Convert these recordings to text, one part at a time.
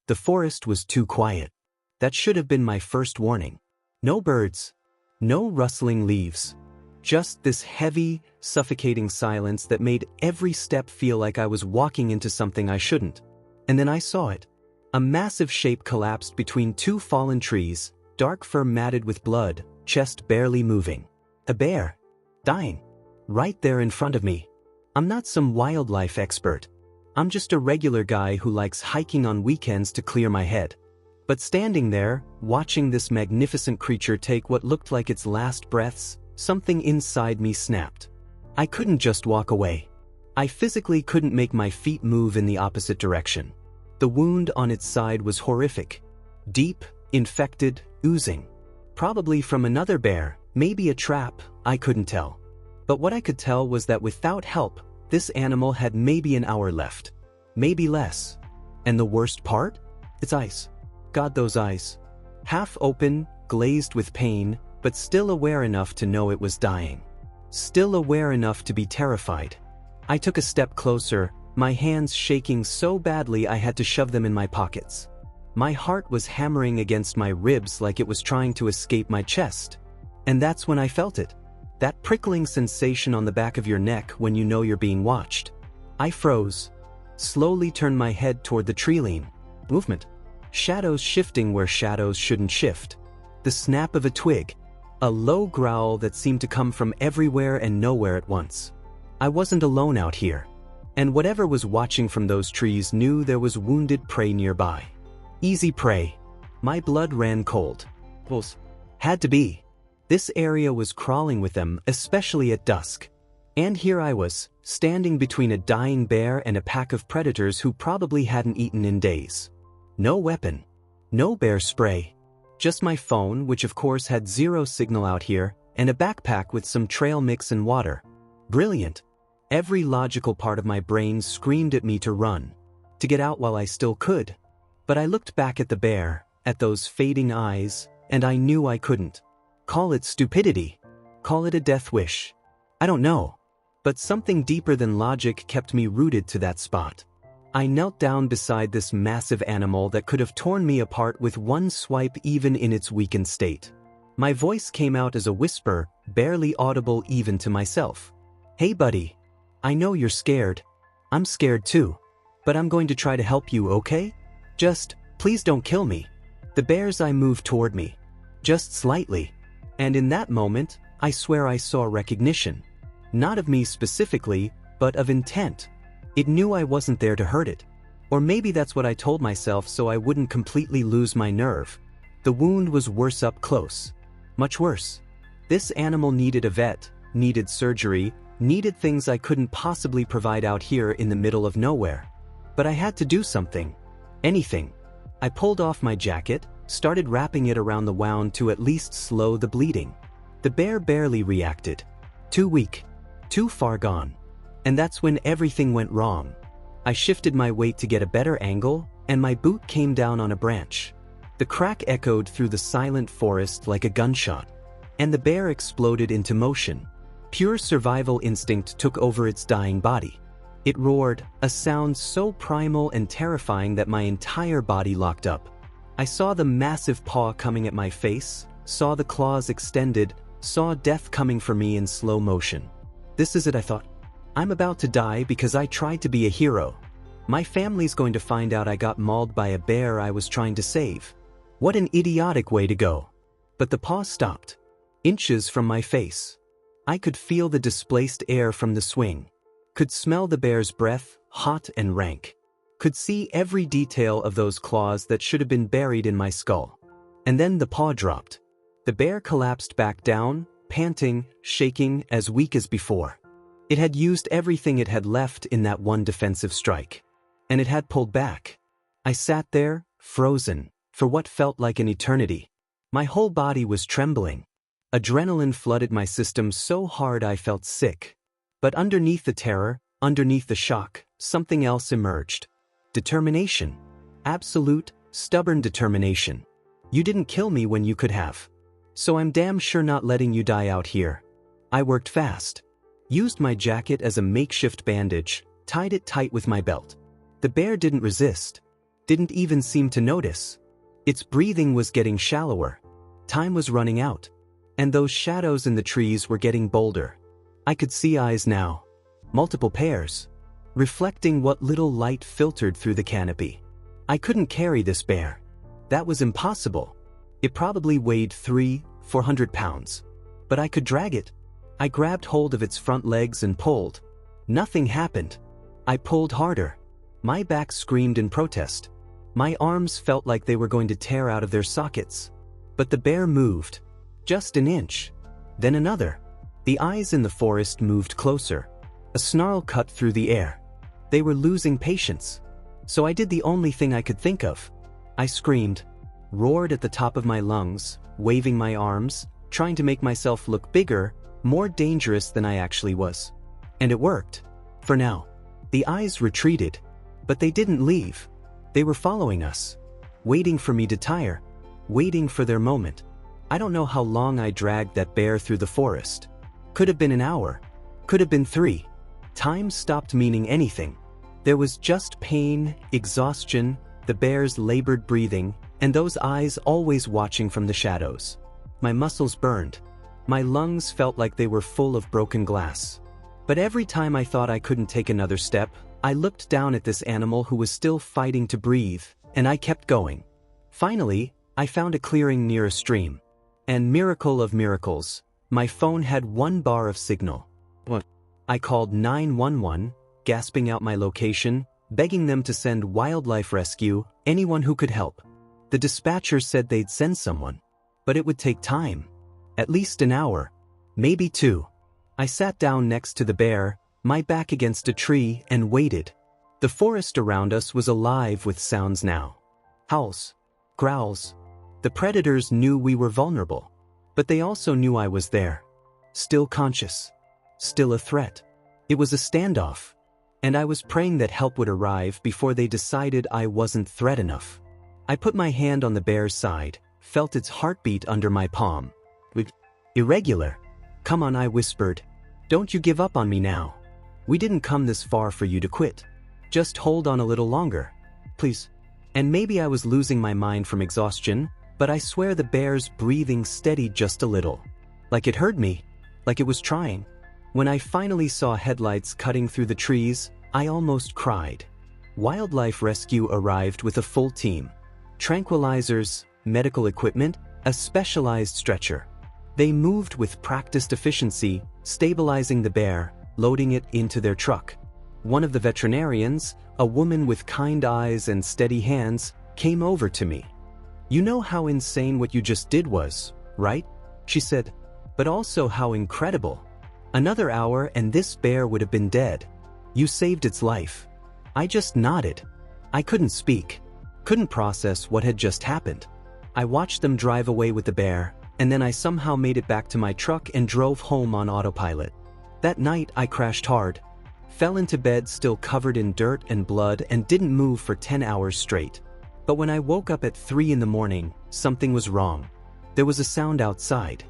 The forest was too quiet. That should have been my first warning. No birds. No rustling leaves. Just this heavy, suffocating silence that made every step feel like I was walking into something I shouldn't. And then I saw it. A massive shape collapsed between two fallen trees, dark fur matted with blood, chest barely moving. A bear. Dying. Right there in front of me. I'm not some wildlife expert. I'm just a regular guy who likes hiking on weekends to clear my head. But standing there, watching this magnificent creature take what looked like its last breaths, something inside me snapped. I couldn't just walk away. I physically couldn't make my feet move in the opposite direction. The wound on its side was horrific. Deep, infected, oozing. Probably from another bear, maybe a trap, I couldn't tell. But what I could tell was that without help, this animal had maybe an hour left. Maybe less. And the worst part? Its eyes. God, those eyes. Half open, glazed with pain, but still aware enough to know it was dying. Still aware enough to be terrified. I took a step closer, my hands shaking so badly I had to shove them in my pockets. My heart was hammering against my ribs like it was trying to escape my chest. And that's when I felt it. That prickling sensation on the back of your neck when you know you're being watched. I froze. Slowly turned my head toward the tree line. Movement. Shadows shifting where shadows shouldn't shift. The snap of a twig. A low growl that seemed to come from everywhere and nowhere at once. I wasn't alone out here. And whatever was watching from those trees knew there was wounded prey nearby. Easy prey. My blood ran cold. Bulls. Had to be. This area was crawling with them, especially at dusk. And here I was, standing between a dying bear and a pack of predators who probably hadn't eaten in days. No weapon. No bear spray. Just my phone, which of course had zero signal out here, and a backpack with some trail mix and water. Brilliant. Every logical part of my brain screamed at me to run. To get out while I still could. But I looked back at the bear, at those fading eyes, and I knew I couldn't. Call it stupidity. Call it a death wish. I don't know. But something deeper than logic kept me rooted to that spot. I knelt down beside this massive animal that could have torn me apart with one swipe even in its weakened state. My voice came out as a whisper, barely audible even to myself. Hey buddy. I know you're scared. I'm scared too. But I'm going to try to help you, okay? Just, please don't kill me. The bear's eye moved toward me. Just slightly. And in that moment, I swear I saw recognition. Not of me specifically, but of intent. It knew I wasn't there to hurt it. Or maybe that's what I told myself so I wouldn't completely lose my nerve. The wound was worse up close. Much worse. This animal needed a vet, needed surgery, needed things I couldn't possibly provide out here in the middle of nowhere. But I had to do something. Anything. I pulled off my jacket, started wrapping it around the wound to at least slow the bleeding. The bear barely reacted. Too weak. Too far gone. And that's when everything went wrong. I shifted my weight to get a better angle, and my boot came down on a branch. The crack echoed through the silent forest like a gunshot. And the bear exploded into motion. Pure survival instinct took over its dying body. It roared, a sound so primal and terrifying that my entire body locked up. I saw the massive paw coming at my face, saw the claws extended, saw death coming for me in slow motion. This is it, I thought. I'm about to die because I tried to be a hero. My family's going to find out I got mauled by a bear I was trying to save. What an idiotic way to go. But the paw stopped. Inches from my face. I could feel the displaced air from the swing. Could smell the bear's breath, hot and rank. Could see every detail of those claws that should have been buried in my skull. And then the paw dropped. The bear collapsed back down, panting, shaking, as weak as before. It had used everything it had left in that one defensive strike. And it had pulled back. I sat there, frozen, for what felt like an eternity. My whole body was trembling. Adrenaline flooded my system so hard I felt sick. But underneath the terror, underneath the shock, something else emerged. Determination. Absolute, stubborn determination. You didn't kill me when you could have. So I'm damn sure not letting you die out here. I worked fast. Used my jacket as a makeshift bandage, tied it tight with my belt. The bear didn't resist. didn't even seem to notice. Its breathing was getting shallower. Time was running out. And those shadows in the trees were getting bolder. I could see eyes now. Multiple pairs. Reflecting what little light filtered through the canopy. I couldn't carry this bear. That was impossible. It probably weighed 400 pounds. But I could drag it. I grabbed hold of its front legs and pulled. Nothing happened. I pulled harder. My back screamed in protest. My arms felt like they were going to tear out of their sockets. But the bear moved. Just an inch. Then another. The eyes in the forest moved closer. A snarl cut through the air. They were losing patience. So I did the only thing I could think of. I screamed, roared at the top of my lungs, waving my arms, trying to make myself look bigger, more dangerous than I actually was. And it worked. For now. The eyes retreated. But they didn't leave. They were following us. Waiting for me to tire. Waiting for their moment. I don't know how long I dragged that bear through the forest. Could have been an hour. Could have been 3. Time stopped meaning anything. There was just pain, exhaustion, the bear's labored breathing, and those eyes always watching from the shadows. My muscles burned. My lungs felt like they were full of broken glass. But every time I thought I couldn't take another step, I looked down at this animal who was still fighting to breathe, and I kept going. Finally, I found a clearing near a stream. And miracle of miracles, my phone had 1 bar of signal. What? I called 911, gasping out my location, begging them to send wildlife rescue, anyone who could help. The dispatcher said they'd send someone. But it would take time. At least an hour. Maybe 2. I sat down next to the bear, my back against a tree, and waited. The forest around us was alive with sounds now. Howls. Growls. The predators knew we were vulnerable. But they also knew I was there. Still conscious. Still a threat. It was a standoff. And I was praying that help would arrive before they decided I wasn't threat enough. I put my hand on the bear's side, felt its heartbeat under my palm. Irregular. Come on, I whispered. Don't you give up on me now. We didn't come this far for you to quit. Just hold on a little longer. Please. And maybe I was losing my mind from exhaustion, but I swear the bear's breathing steadied just a little. Like it heard me. Like it was trying. When I finally saw headlights cutting through the trees, I almost cried. Wildlife rescue arrived with a full team. Tranquilizers, medical equipment, a specialized stretcher. They moved with practiced efficiency, stabilizing the bear, loading it into their truck. One of the veterinarians, a woman with kind eyes and steady hands, came over to me. You know how insane what you just did was, right? She said, but also how incredible. Another hour and this bear would have been dead. You saved its life. I just nodded. I couldn't speak. Couldn't process what had just happened. I watched them drive away with the bear, and then I somehow made it back to my truck and drove home on autopilot. That night I crashed hard. Fell into bed still covered in dirt and blood and didn't move for 10 hours straight. But when I woke up at 3 in the morning, something was wrong. There was a sound outside.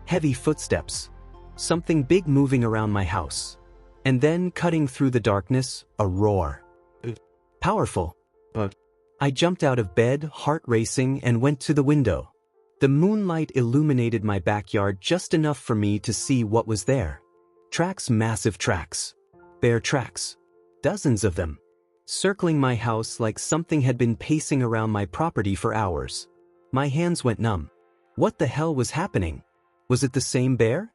Heavy footsteps. Something big moving around my house. And then, cutting through the darkness, a roar. Powerful. I jumped out of bed, heart racing, and went to the window. The moonlight illuminated my backyard just enough for me to see what was there. Tracks, massive tracks. Bear tracks. Dozens of them. Circling my house like something had been pacing around my property for hours. My hands went numb. What the hell was happening? Was it the same bear?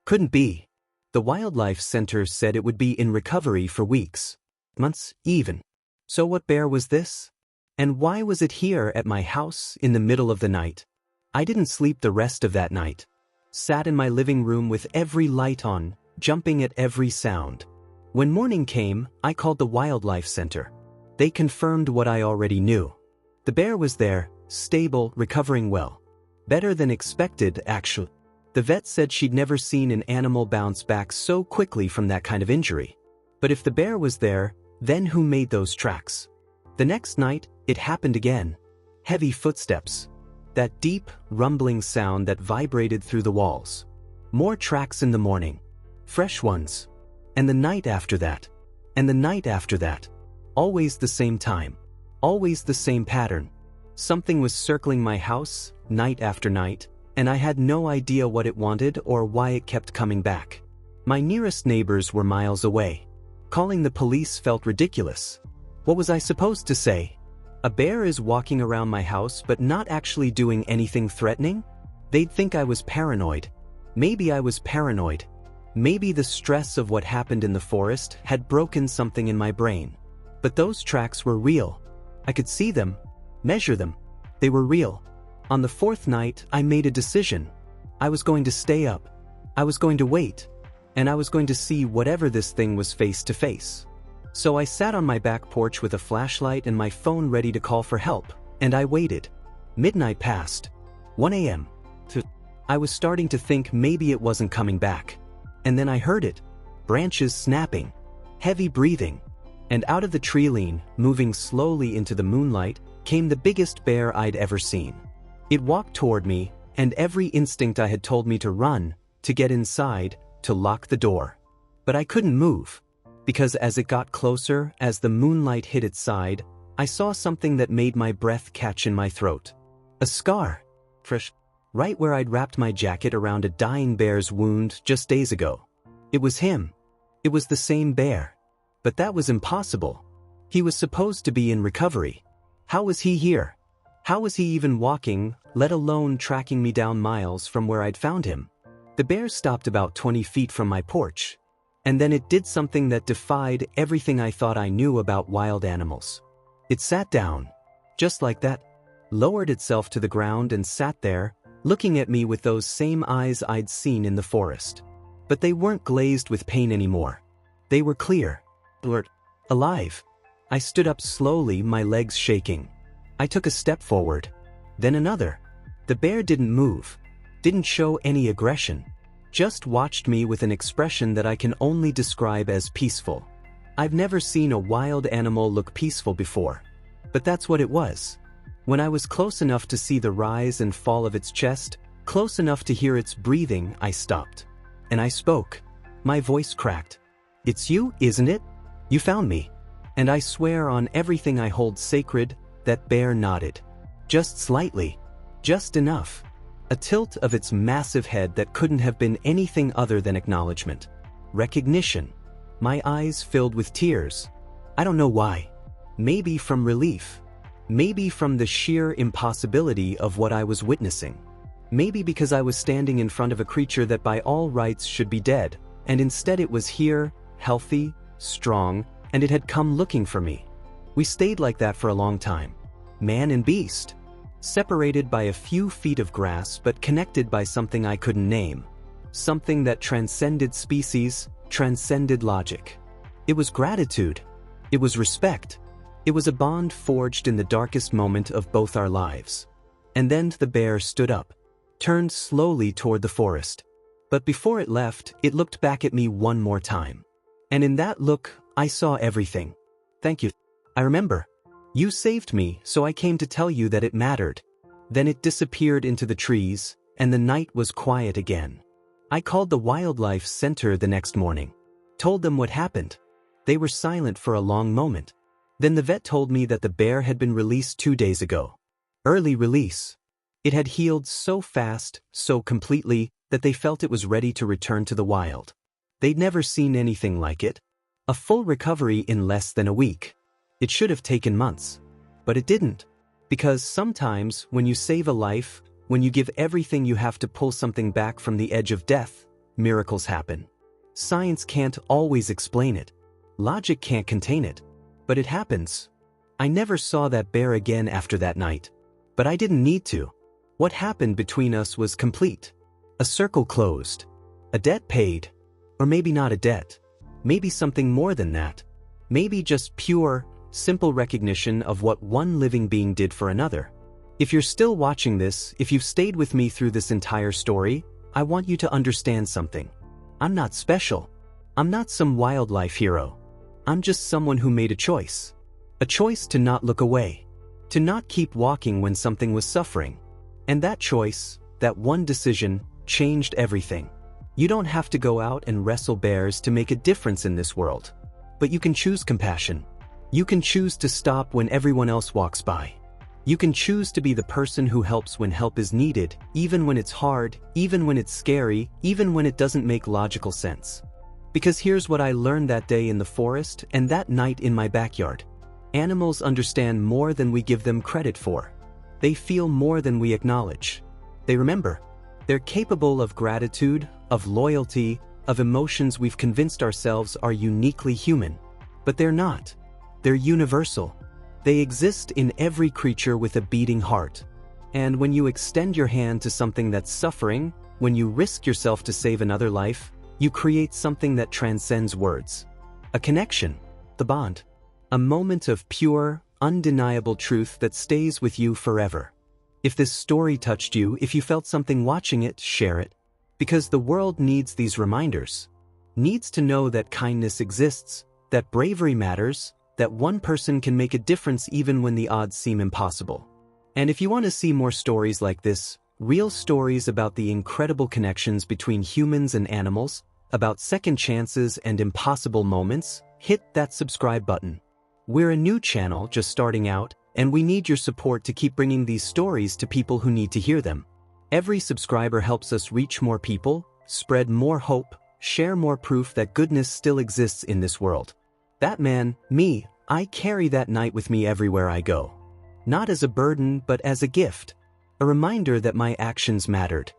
Couldn't be. The wildlife center said it would be in recovery for weeks. Months, even. So what bear was this? And why was it here at my house in the middle of the night? I didn't sleep the rest of that night. Sat in my living room with every light on, jumping at every sound. When morning came, I called the wildlife center. They confirmed what I already knew. The bear was there, stable, recovering well. Better than expected, actually. The vet said she'd never seen an animal bounce back so quickly from that kind of injury. But if the bear was there, then who made those tracks? The next night, it happened again. Heavy footsteps. That deep, rumbling sound that vibrated through the walls. More tracks in the morning. Fresh ones. And the night after that. And the night after that. Always the same time. Always the same pattern. Something was circling my house, night after night, and I had no idea what it wanted or why it kept coming back. My nearest neighbors were miles away. Calling the police felt ridiculous. What was I supposed to say? A bear is walking around my house but not actually doing anything threatening? They'd think I was paranoid. Maybe I was paranoid. Maybe the stress of what happened in the forest had broken something in my brain. But those tracks were real. I could see them, measure them. They were real. On the fourth night, I made a decision. I was going to stay up. I was going to wait. And I was going to see whatever this thing was face to face. So I sat on my back porch with a flashlight and my phone ready to call for help, and I waited. Midnight passed. 1 a.m. I was starting to think maybe it wasn't coming back. And then I heard it. Branches snapping. Heavy breathing. And out of the tree line, moving slowly into the moonlight, came the biggest bear I'd ever seen. It walked toward me, and every instinct I had told me to run, to get inside, to lock the door. But I couldn't move. Because as it got closer, as the moonlight hit its side, I saw something that made my breath catch in my throat. A scar. Fresh. Right where I'd wrapped my jacket around a dying bear's wound just days ago. It was him. It was the same bear. But that was impossible. He was supposed to be in recovery. How was he here? How was he even walking, let alone tracking me down miles from where I'd found him? The bear stopped about 20 feet from my porch. And then it did something that defied everything I thought I knew about wild animals. It sat down. Just like that. Lowered itself to the ground and sat there, looking at me with those same eyes I'd seen in the forest. But they weren't glazed with pain anymore. They were clear. Alert. Alive. I stood up slowly, my legs shaking. I took a step forward. Then another. The bear didn't move. Didn't show any aggression. Just watched me with an expression that I can only describe as peaceful. I've never seen a wild animal look peaceful before. But that's what it was. When I was close enough to see the rise and fall of its chest, close enough to hear its breathing, I stopped. And I spoke. My voice cracked. "It's you, isn't it? You found me." And I swear on everything I hold sacred, that bear nodded. Just slightly. Just enough. A tilt of its massive head that couldn't have been anything other than acknowledgement. Recognition. My eyes filled with tears. I don't know why. Maybe from relief. Maybe from the sheer impossibility of what I was witnessing. Maybe because I was standing in front of a creature that by all rights should be dead, and instead it was here, healthy, strong, and it had come looking for me. We stayed like that for a long time. Man and beast. Separated by a few feet of grass but connected by something I couldn't name. Something that transcended species, transcended logic. It was gratitude. It was respect. It was a bond forged in the darkest moment of both our lives. And then the bear stood up, turned slowly toward the forest. But before it left, it looked back at me one more time. And in that look, I saw everything. Thank you. I remember. You saved me, so I came to tell you that it mattered. Then it disappeared into the trees, and the night was quiet again. I called the wildlife center the next morning. Told them what happened. They were silent for a long moment. Then the vet told me that the bear had been released 2 days ago. Early release. It had healed so fast, so completely, that they felt it was ready to return to the wild. They'd never seen anything like it. A full recovery in less than a week. It should have taken months. But it didn't. Because sometimes, when you save a life, when you give everything, you have to pull something back from the edge of death, miracles happen. Science can't always explain it. Logic can't contain it. But it happens. I never saw that bear again after that night. But I didn't need to. What happened between us was complete. A circle closed. A debt paid. Or maybe not a debt. Maybe something more than that. Maybe just pure, simple recognition of what one living being did for another. If you're still watching this, if you've stayed with me through this entire story, I want you to understand something. I'm not special. I'm not some wildlife hero. I'm just someone who made a choice. A choice to not look away. To not keep walking when something was suffering. And that choice, that one decision, changed everything. You don't have to go out and wrestle bears to make a difference in this world. But you can choose compassion. You can choose to stop when everyone else walks by. You can choose to be the person who helps when help is needed, even when it's hard, even when it's scary, even when it doesn't make logical sense. Because here's what I learned that day in the forest and that night in my backyard. Animals understand more than we give them credit for. They feel more than we acknowledge. They remember. They're capable of gratitude, of loyalty, of emotions we've convinced ourselves are uniquely human. But they're not. They're universal. They exist in every creature with a beating heart. And when you extend your hand to something that's suffering, when you risk yourself to save another life, you create something that transcends words. A connection, the bond. A moment of pure, undeniable truth that stays with you forever. If this story touched you, if you felt something watching it, share it. Because the world needs these reminders. Needs to know that kindness exists, that bravery matters, that one person can make a difference even when the odds seem impossible. And if you want to see more stories like this, real stories about the incredible connections between humans and animals, about second chances and impossible moments, hit that subscribe button. We're a new channel just starting out, and we need your support to keep bringing these stories to people who need to hear them. Every subscriber helps us reach more people, spread more hope, share more proof that goodness still exists in this world. That man, me, I carry that night with me everywhere I go. Not as a burden, but as a gift. A reminder that my actions mattered.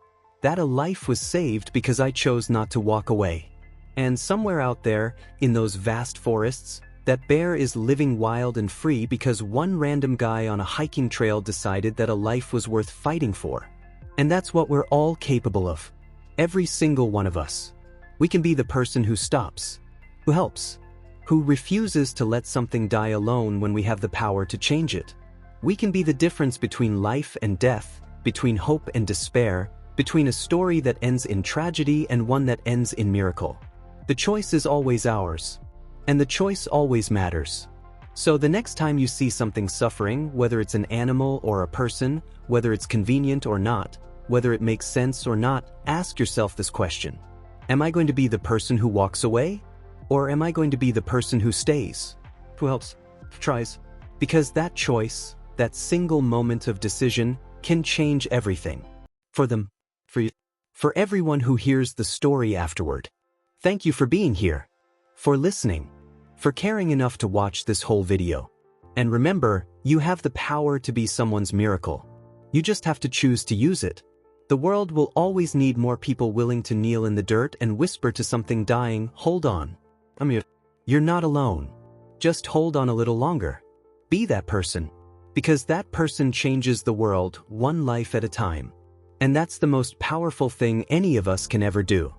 That a life was saved because I chose not to walk away. And somewhere out there, in those vast forests, that bear is living wild and free because one random guy on a hiking trail decided that a life was worth fighting for. And that's what we're all capable of. Every single one of us. We can be the person who stops, who helps, who refuses to let something die alone when we have the power to change it. We can be the difference between life and death, between hope and despair, between a story that ends in tragedy and one that ends in miracle. The choice is always ours. And the choice always matters. So the next time you see something suffering, whether it's an animal or a person, whether it's convenient or not, whether it makes sense or not, ask yourself this question. Am I going to be the person who walks away? Or am I going to be the person who stays, who helps, who tries? Because that choice, that single moment of decision, can change everything. For them, for you, for everyone who hears the story afterward. Thank you for being here, for listening, for caring enough to watch this whole video. And remember, you have the power to be someone's miracle. You just have to choose to use it. The world will always need more people willing to kneel in the dirt and whisper to something dying, hold on. You're not alone. Just hold on a little longer. Be that person. Because that person changes the world one life at a time. And that's the most powerful thing any of us can ever do.